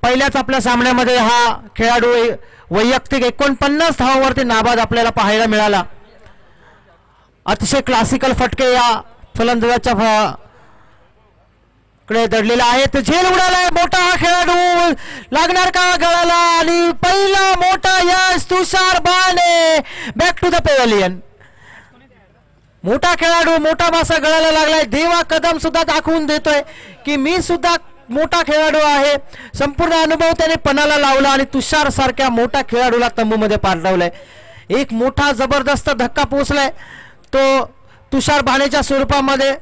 पहिल्याच आपल्या सामन्यामध्ये हा खेळाडू वैयक्तिक 49 धावांवरती नाबाद आपल्याला पाहायला मिळाला। अतिशय क्लासिकल फटके या फलंदाजाच्या कडे दडलेला आहे। तर झेल उडालाय, मोठा हा खेळाडू लागणार का गळाला आणि पहिला मोठा यश तुषार बाणे बॅक टू द पेव्हिलियन। मोठा खेळाडू, मोठा मासा गळाला लागलाय। देवा कदम सुद्धा दाखवून देतोय की मी सुद्धा मोठा खेळाडू आहे। संपूर्ण अनुभव त्याने पणाला लावला आणि तुषार सारख्या मोठा खेळाडूला तंबूमध्ये पाठवलंय। एक मोठा जबरदस्त धक्का पोहोचलाय तो तुषार बाणेच्या स्वरूपामध्ये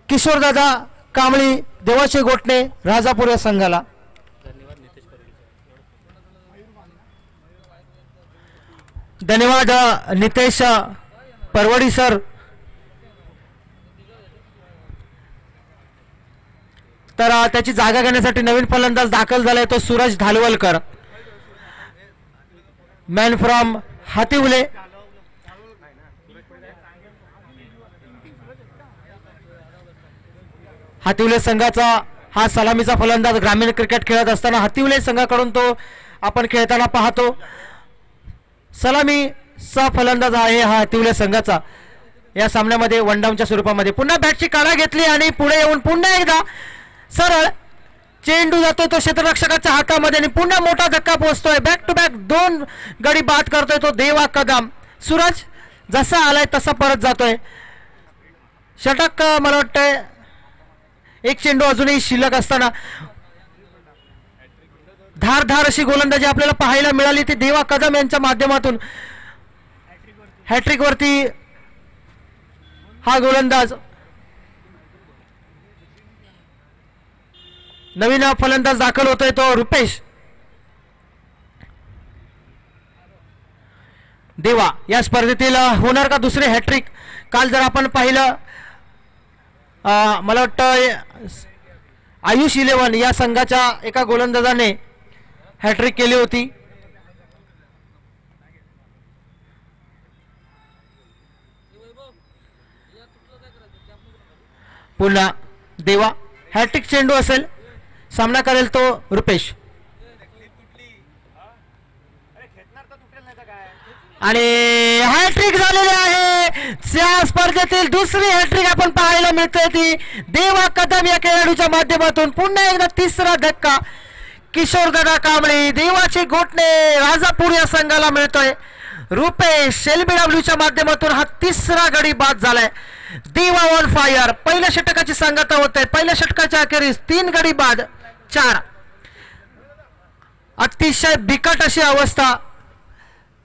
किशोरदादा कांबळी, देवाचे गोटणे, राजापूर या संघाला। धन्यवाद नितेश परवडी सर। तर त्याची जागा घेण्यासाठी नवीन फलंदाज दाखल झालाय तो सूरज धालवलकर, मॅन फ्रॉम हातिवले। हातिवले संघाचा हा सलामीचा फलंदाज ग्रामीण क्रिकेट खेळत असताना हातिवले संघाकडून तो आपण खेळताना पाहतो। सलामीचा फलंदाज आहे हा हातिवले संघाचा। या सामन्यामध्ये वन डाऊनच्या स्वरूपामध्ये पुन्हा बॅटची काढा घेतली आणि पुढे येऊन पुन्हा एकदा सरळ चेंडू जातोय तो क्षेत्ररक्षकाच्या हातामध्ये आणि पुन्हा मोठा धक्का पोहोचतोय। बॅक टू बॅक 2 गडी बाद करतोय तो देवा कदम। सूरज जसा आलाय तसा परत जातोय। षटक मला वाटतंय एक चेंडू अजूनही शिल्लक असताना धारधार अशी गोलंदाजी आपल्याला पाहायला मिळाली ती देवा कदम यांच्या माध्यमातून। हॅट्रिक वरती हा गोलंदाज नवीन फलंदाज दाखल होतोय तो रुपेश देवा। या स्पर्धेतील होणार का दुसरे हॅट्रिक? काल जर आपण पाहिलं मला वाटतं आयुष 11 या संघाच्या एका गोलंदाजाने हॅट्रिक केली होती। पुन्हा देवा हॅट्रिक चेंडू असेल, सामना करेल तो रुपेश आणि हॅट्रिक झालेली आहे। या स्पर्धेतील दुसरी हॅट्रिक आपण पाहायला मिळते ती देवा कदम या खेळाडूच्या माध्यमातून। पुन्हा एकदा तिसरा धक्का किशोरदादा कांबळे, देवाचे गोटणे, राजापूर या संघाला मिळतोय। रुपेश LBWच्या माध्यमातून हा तिसरा गडी बाद झालाय। देवा ऑन फायर। पहिल्या षटकाची सांगता होते, पहिल्या षटकाच्या अखेरीस 3 गडी बाद 4। अतिशय बिकट अशी अवस्था